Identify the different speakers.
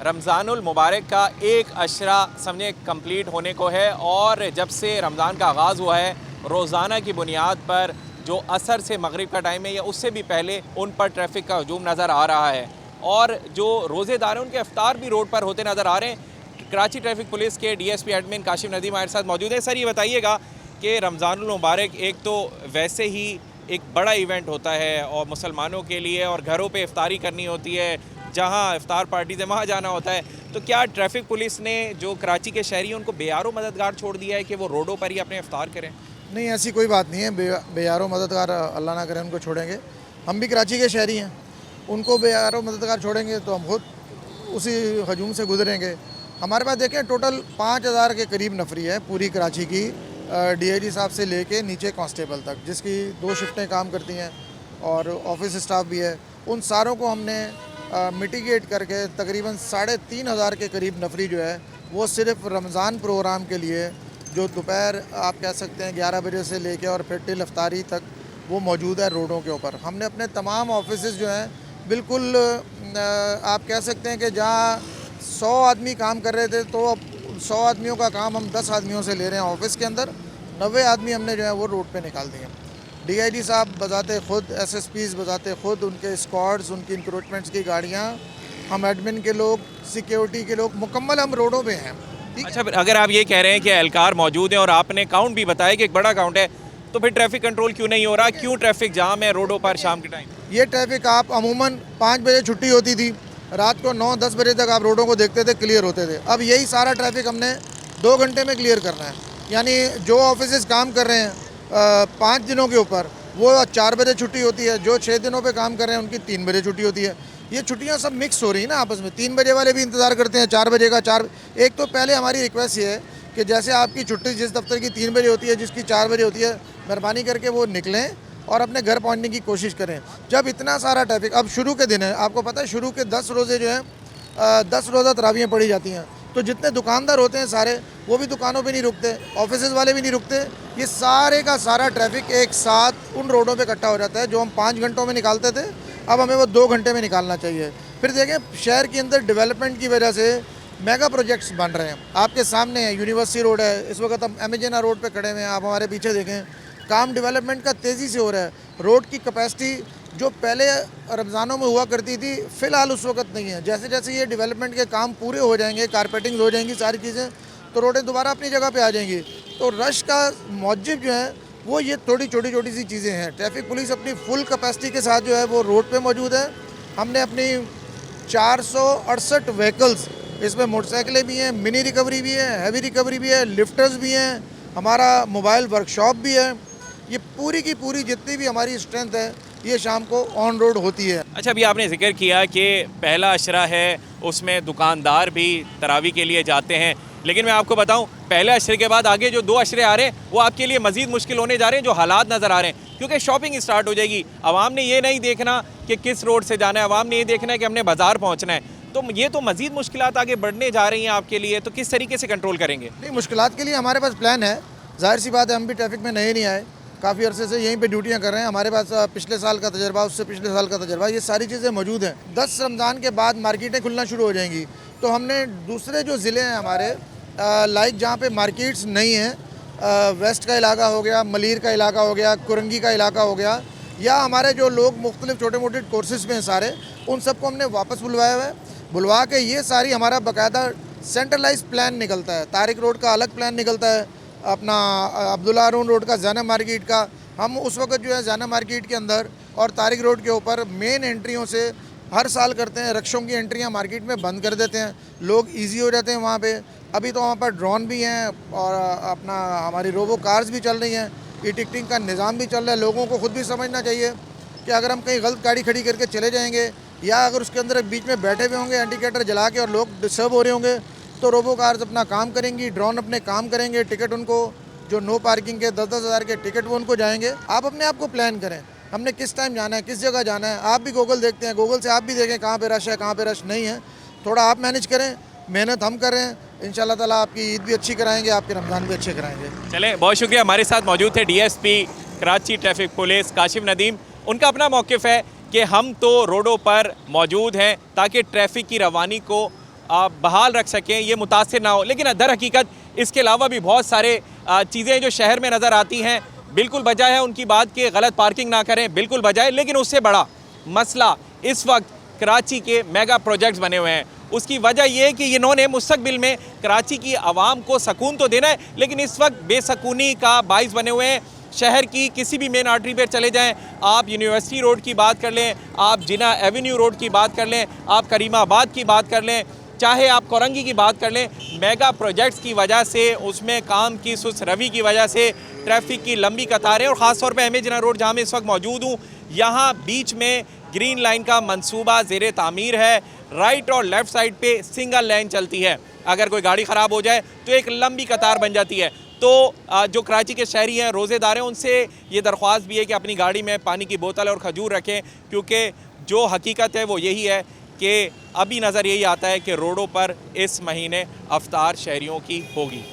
Speaker 1: रमज़ानुल मुबारक का एक अशरा समझे कंप्लीट होने को है और जब से रमज़ान का आगाज़ हुआ है रोज़ाना की बुनियाद पर जो असर से मगरिब का टाइम है या उससे भी पहले उन पर ट्रैफिक का हजूम नज़र आ रहा है और जो रोज़ेदार हैं उनके इफ्तार भी रोड पर होते नज़र आ रहे हैं। कराची ट्रैफिक पुलिस के DSP एडमिन काशिफ नदीम हमारे साथ मौजूद है। सर, ये बताइएगा कि रमज़ानुल मुबारक एक तो वैसे ही एक बड़ा इवेंट होता है और मुसलमानों के लिए और घरों पे इफ्तारी करनी होती है, जहां इफ्तार पार्टीज़ है वहाँ जाना होता है, तो क्या ट्रैफिक पुलिस ने जो कराची के शहरी हैं उनको बेयारो मददगार छोड़ दिया है कि वो रोडों पर ही अपने इफ्तार करें?
Speaker 2: नहीं, ऐसी कोई बात नहीं है। बेयारो मददगार अल्लाह ना करे उनको छोड़ेंगे। हम भी कराची के शहरी हैं, उनको बेयारो मददगार छोड़ेंगे तो हम खुद उसी हजूम से गुजरेंगे। हमारे पास देखें टोटल 5000 के करीब नफरी है पूरी कराची की, DIG साहब से लेके नीचे कांस्टेबल तक, जिसकी 2 शिफ्टें काम करती हैं और ऑफिस स्टाफ भी है। उन सारों को हमने मिटिगेट करके तकरीबन 3500 के करीब नफरी जो है वो सिर्फ रमज़ान प्रोग्राम के लिए, जो दोपहर आप कह सकते हैं 11 बजे से लेके और फिर टिल इफ्तारी तक वो मौजूद है रोडों के ऊपर। हमने अपने तमाम ऑफिसेज़ जो हैं बिल्कुल आप कह सकते हैं कि जहाँ 100 आदमी काम कर रहे थे तो अब 100 आदमियों का काम हम 10 आदमियों से ले रहे हैं ऑफिस के अंदर। 90 आदमी हमने जो है वो रोड पे निकाल दिए। DIG साहब बजाते खुद, SSPs बजाते खुद, उनके स्क्वाड्स, उनकी इंक्रोचमेंट्स की गाड़ियाँ, हम एडमिन के लोग, सिक्योरिटी के लोग, मुकम्मल हम रोडों पे हैं।
Speaker 1: अच्छा, फिर अगर आप ये कह रहे हैं कि एहलकार मौजूद है और आपने काउंट भी बताया कि एक बड़ा काउंट है, तो फिर ट्रैफिक कंट्रोल क्यों नहीं हो रहा? क्यों ट्रैफिक जाम है रोडों पर शाम के टाइम?
Speaker 2: ये ट्रैफिक आप अमूमन 5 बजे छुट्टी होती थी, रात को 9-10 बजे तक आप रोडों को देखते थे, क्लियर होते थे। अब यही सारा ट्रैफिक हमने 2 घंटे में क्लियर करना है। यानी जो ऑफिस काम कर रहे हैं 5 दिनों के ऊपर, वो 4 बजे छुट्टी होती है। जो 6 दिनों पे काम कर रहे हैं उनकी 3 बजे छुट्टी होती है। ये छुट्टियां सब मिक्स हो रही हैं ना आपस में। 3 बजे वाले भी इंतज़ार करते हैं 4 बजे का। एक तो पहले हमारी रिक्वेस्ट ये है कि जैसे आपकी छुट्टी जिस दफ्तर की 3 बजे होती है, जिसकी 4 बजे होती है, मेहरबानी करके वो निकलें और अपने घर पहुंचने की कोशिश करें। जब इतना सारा ट्रैफिक, अब शुरू के दिन है, आपको पता है शुरू के 10 रोज़े जो हैं 10 रोज़ा तरावियाँ पढ़ी जाती हैं, तो जितने दुकानदार होते हैं सारे, वो भी दुकानों पे नहीं रुकते, ऑफिस वाले भी नहीं रुकते। ये सारे का सारा ट्रैफिक एक साथ उन रोडों पे इकट्ठा हो जाता है जो हम 5 घंटों में निकालते थे, अब हमें वो 2 घंटे में निकालना चाहिए। फिर देखें शहर के अंदर डेवलपमेंट की वजह से मेगा प्रोजेक्ट्स बन रहे हैं। आपके सामने है यूनिवर्सिटी रोड है, इस वक्त हम एमेजेना रोड पे खड़े हुए हैं, आप हमारे पीछे देखें, काम डेवलपमेंट का तेज़ी से हो रहा है। रोड की कैपेसिटी जो पहले रमज़ानों में हुआ करती थी, फ़िलहाल उस वक्त नहीं है। जैसे जैसे ये डेवलपमेंट के काम पूरे हो जाएंगे, कारपेटिंग हो जाएंगी, सारी चीज़ें, तो रोडें दोबारा अपनी जगह पे आ जाएंगी। तो रश का मौजब जो है वो ये थोड़ी छोटी छोटी सी चीज़ें हैं। ट्रैफिक पुलिस अपनी फुल कैपेसिटी के साथ जो है वो रोड पे मौजूद है। हमने अपनी 468 व्हीकल्स, इसमें मोटरसाइकिलें भी हैं, मिनी रिकवरी भी है, हैवी रिकवरी भी है, लिफ्टर्स भी हैं, हमारा मोबाइल वर्कशॉप भी है। ये पूरी की पूरी जितनी भी हमारी स्ट्रेंथ है ये शाम को ऑन रोड होती है।
Speaker 1: अच्छा, अभी आपने जिक्र किया कि पहला अशरा है, उसमें दुकानदार भी तरावी के लिए जाते हैं, लेकिन मैं आपको बताऊं पहले अशरे के बाद आगे जो 2 अशरे आ रहे हैं वो आपके लिए मज़ीद मुश्किल होने जा रहे हैं, जो हालात नज़र आ रहे हैं, क्योंकि शॉपिंग स्टार्ट हो जाएगी। आवाम ने ये नहीं देखना कि किस रोड से जाना है, आवाम ने ये देखना है कि हमने बाज़ार पहुँचना है, तो ये तो मज़ीद मुश्किलात आगे बढ़ने जा रही हैं आपके लिए, तो किस तरीके से कंट्रोल करेंगे?
Speaker 2: नहीं, मुश्किलात के लिए हमारे पास प्लान है। जाहिर सी बात है, हम भी ट्रैफिक में नए नहीं आए, काफ़ी अरसे से यहीं पे ड्यूटियां कर रहे हैं। हमारे पास पिछले साल का तजर्बा, उससे पिछले साल का तजर्बा, ये सारी चीज़ें मौजूद हैं। 10 रमज़ान के बाद मार्केटें खुलना शुरू हो जाएंगी, तो हमने दूसरे जो ज़िले हैं हमारे, लाइक जहाँ पे मार्केट्स नहीं हैं, वेस्ट का इलाका हो गया, मलीर का इलाका हो गया, कुरंगी का इलाका हो गया, या हमारे जो लोग मुख्तलिफ छोटे मोटे कोर्सेज़ में हैं सारे, उन सबको हमने वापस बुलवाया हुआ है। बुलवा के ये सारी हमारा बाकायदा सेंट्रलाइज प्लान निकलता है। तारिक रोड का अलग प्लान निकलता है, अपना अब्दुल्ला हारून रोड का, ज़ैनब मार्केट का। हम उस वक्त जो है ज़ैनब मार्केट के अंदर और तारिक रोड के ऊपर मेन एंट्रियों से हर साल करते हैं, रक्षों की एंट्रियां मार्केट में बंद कर देते हैं, लोग इजी हो जाते हैं वहाँ पे। अभी तो वहाँ पर ड्रोन भी हैं और अपना हमारी रोबो कार्स भी चल रही हैं, ई टिकटिंग का निज़ाम भी चल रहा है। लोगों को खुद भी समझना चाहिए कि अगर हम कहीं गलत गाड़ी खड़ी करके चले जाएंगे, या अगर उसके अंदर बीच में बैठे हुए होंगे इंडिकेटर जला के और लोग डिस्टर्ब हो रहे होंगे, तो रोबो कार्स अपना काम करेंगी, ड्रोन अपने काम करेंगे। टिकट उनको जो नो पार्किंग के 10-10 हज़ार के टिकट वो उनको जाएंगे। आप अपने आप को प्लान करें, हमने किस टाइम जाना है, किस जगह जाना है। आप भी गूगल देखते हैं, गूगल से आप भी देखें कहाँ पे रश है, कहाँ पे रश नहीं है। थोड़ा आप मैनेज करें, मेहनत हम कर रहे हैं, इंशाल्लाह ताला आपकी ईद भी अच्छी कराएंगे, आपके रमज़ान भी अच्छे कराएंगे।
Speaker 1: चलें, बहुत शुक्रिया। हमारे साथ मौजूद थे DSP Karachi traffic police Kashif Nadeem. उनका अपना मौक़िफ़ है कि हम तो रोडों पर मौजूद हैं ताकि ट्रैफिक की रवानी को बहाल रख सकें, ये मुतासिर ना हो। लेकिन दर हकीकत इसके अलावा भी बहुत सारे चीज़ें जो शहर में नज़र आती हैं। बिल्कुल बजाय है उनकी बात कि गलत पार्किंग ना करें, बिल्कुल बजाय, लेकिन उससे बड़ा मसला इस वक्त कराची के मेगा प्रोजेक्ट्स बने हुए हैं। उसकी वजह यह है कि इन्होंने मुस्तकबिल में कराची की आवाम को सकून तो देना है, लेकिन इस वक्त बेसकूनी का बाइस बने हुए हैं। शहर की किसी भी मेन आर्टरी पर चले जाएं, आप यूनिवर्सिटी रोड की बात कर लें, आप जिना एवेन्यू रोड की बात कर लें, आप करीमाबाद की बात कर लें, चाहे आप कोरंगी की बात कर लें, मेगा प्रोजेक्ट्स की वजह से, उसमें काम की सुस्त रवि की वजह से ट्रैफिक की लंबी कतारें, और ख़ास तौर पे हमें जिना रोड जहाँ मैं इस वक्त मौजूद हूँ, यहाँ बीच में ग्रीन लाइन का मंसूबा ज़ेरे तामीर है। राइट और लेफ़्ट साइड पे सिंगल लाइन चलती है। अगर कोई गाड़ी ख़राब हो जाए तो एक लंबी कतार बन जाती है। तो जो कराची के शहरी हैं, रोज़ेदार हैं, उनसे ये दरख्वास्त भी है कि अपनी गाड़ी में पानी की बोतल और खजूर रखें, क्योंकि जो हकीकत है वो यही है कि अभी नज़र यही आता है कि रोडों पर इस महीने अफ्तार शहरियों की होगी।